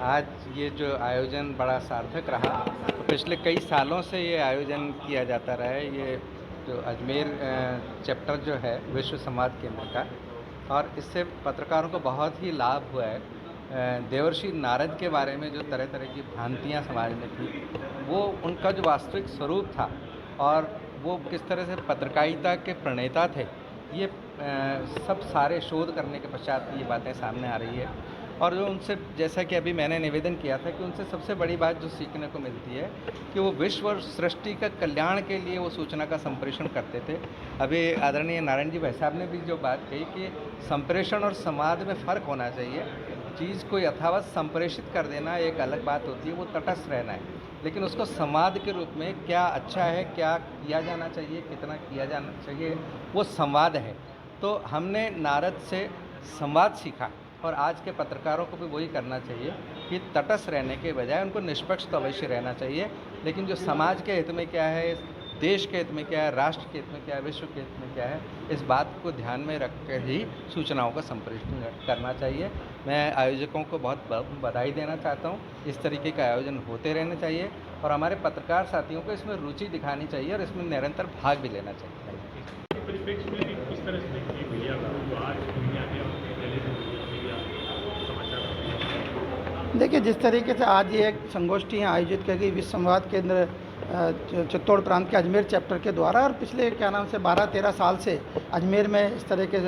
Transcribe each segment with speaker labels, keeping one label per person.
Speaker 1: आज ये जो आयोजन बड़ा सार्थक रहा। तो पिछले कई सालों से ये आयोजन किया जाता रहा है। ये जो अजमेर चैप्टर जो है विश्व संवाद केंद्र का, और इससे पत्रकारों को बहुत ही लाभ हुआ है। देवर्षि नारद के बारे में जो तरह तरह की भ्रांतियाँ समाज में थी, वो उनका जो वास्तविक स्वरूप था और वो किस तरह से पत्रकारिता के प्रणेता थे, ये सब सारे शोध करने के पश्चात ये बातें सामने आ रही है। और जो उनसे, जैसा कि अभी मैंने निवेदन किया था, कि उनसे सबसे बड़ी बात जो सीखने को मिलती है कि वो विश्व और सृष्टि का कल्याण के लिए वो सूचना का संप्रेषण करते थे। अभी आदरणीय नारायण जी भाई साहब ने भी जो बात कही कि संप्रेषण और संवाद में फ़र्क होना चाहिए। चीज़ को यथावत संप्रेषित कर देना एक अलग बात होती है, वो तटस्थ रहना है, लेकिन उसको संवाद के रूप में क्या अच्छा है, क्या किया जाना चाहिए, कितना किया जाना चाहिए, वो संवाद है। तो हमने नारद से संवाद सीखा, और आज के पत्रकारों को भी वही करना चाहिए कि तटस्थ रहने के बजाय उनको निष्पक्ष तो अवश्य रहना चाहिए, लेकिन जो समाज के हित में क्या है, देश के हित में क्या है, राष्ट्र के हित में क्या है, विश्व के हित में क्या है, इस बात को ध्यान में रख कर ही सूचनाओं का संप्रेषण करना चाहिए। मैं आयोजकों को बहुत बधाई देना चाहता हूँ। इस तरीके का आयोजन होते रहने चाहिए और हमारे पत्रकार साथियों को इसमें रुचि दिखानी चाहिए और इसमें निरंतर भाग भी लेना चाहिए।
Speaker 2: देखिए, जिस तरीके से आज ये एक संगोष्ठी आयोजित की गई विश्व संवाद केंद्र चित्तौड़ प्रांत के अजमेर चैप्टर के द्वारा, और पिछले 12-13 साल से अजमेर में इस तरह के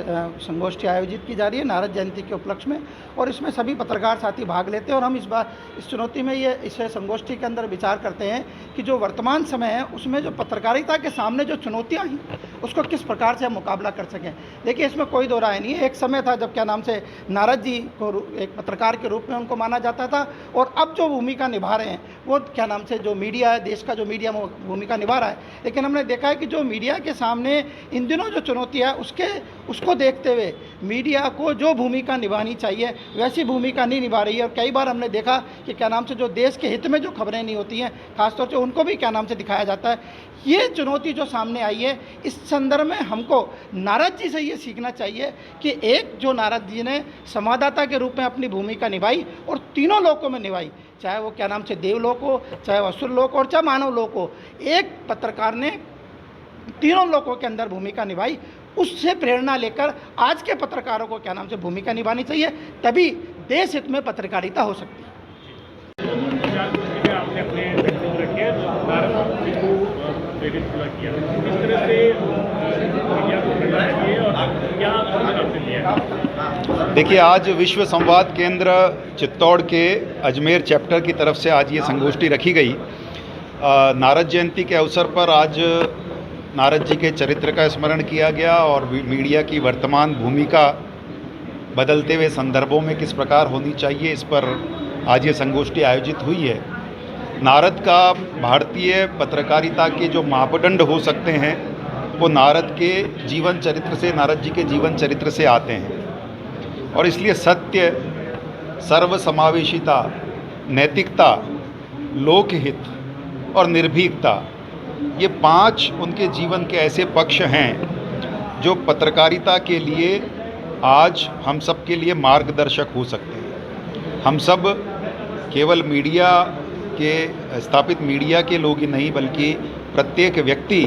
Speaker 2: संगोष्ठी आयोजित की जा रही है नारद जयंती के उपलक्ष्य में, और इसमें सभी पत्रकार साथी भाग लेते हैं। और हम इस बार इस चुनौती में इस संगोष्ठी के अंदर विचार करते हैं कि जो वर्तमान समय है उसमें जो पत्रकारिता के सामने जो चुनौतियाँ हैं उसको किस प्रकार से हम मुकाबला कर सकें। देखिए, इसमें कोई दो राय नहीं है। एक समय था जब नारद जी को एक पत्रकार के रूप में उनको माना जाता था, और अब जो भूमिका निभा रहे हैं वो जो मीडिया है, देश का जो मीडिया भूमिका निभा रहा है। लेकिन हमने देखा है कि जो मीडिया के सामने इन दिनों जो चुनौती है उसको देखते हुए मीडिया को जो भूमिका निभानी चाहिए वैसी भूमिका नहीं निभा रही है। और कई बार हमने देखा कि जो देश के हित में जो खबरें नहीं होती हैं, खासतौर से उनको भी दिखाया जाता है। ये चुनौती जो सामने आई है, इस संदर्भ में हमको नारद जी से ये सीखना चाहिए कि एक जो नारद जी ने संवाददाता के रूप में अपनी भूमिका निभाई और तीनों लोकों में निभाई, चाहे वो देवलोक हो, चाहे असुर लोक हो, और चाहे मानव लोक हो, एक पत्रकार ने तीनों लोकों के अंदर भूमिका निभाई। उससे प्रेरणा लेकर आज के पत्रकारों को भूमिका निभानी चाहिए, तभी देश हित में पत्रकारिता हो सकती है।
Speaker 3: आपने अपने व्यक्तित्व रखे नारद जी को प्रेरित किया, इस तरह से मीडिया को करना चाहिए और क्या आपने लिया?
Speaker 4: देखिए, आज विश्व संवाद केंद्र चित्तौड़ के अजमेर चैप्टर की तरफ से आज ये संगोष्ठी रखी गई। नारद जयंती के अवसर पर आज नारद जी के चरित्र का स्मरण किया गया और मीडिया की वर्तमान भूमिका बदलते हुए संदर्भों में किस प्रकार होनी चाहिए, इस पर आज ये संगोष्ठी आयोजित हुई है। नारद का भारतीय पत्रकारिता के जो मापदंड हो सकते हैं वो नारद के जीवन चरित्र से, नारद जी के जीवन चरित्र से आते हैं, और इसलिए सत्य, सर्वसमावेशिता, नैतिकता, लोकहित और निर्भीकता, ये 5 उनके जीवन के ऐसे पक्ष हैं जो पत्रकारिता के लिए आज हम सब के लिए मार्गदर्शक हो सकते हैं। हम सब केवल मीडिया के स्थापित मीडिया के लोग ही नहीं, बल्कि प्रत्येक व्यक्ति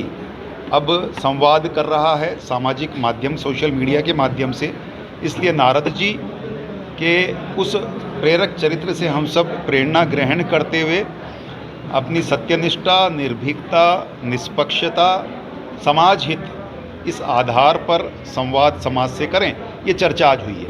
Speaker 4: अब संवाद कर रहा है सामाजिक माध्यम, सोशल मीडिया के माध्यम से। इसलिए नारद जी के उस प्रेरक चरित्र से हम सब प्रेरणा ग्रहण करते हुए अपनी सत्यनिष्ठा, निर्भीकता, निष्पक्षता, समाज हित, इस आधार पर संवाद समाज से करें। ये चर्चा आज हुई है।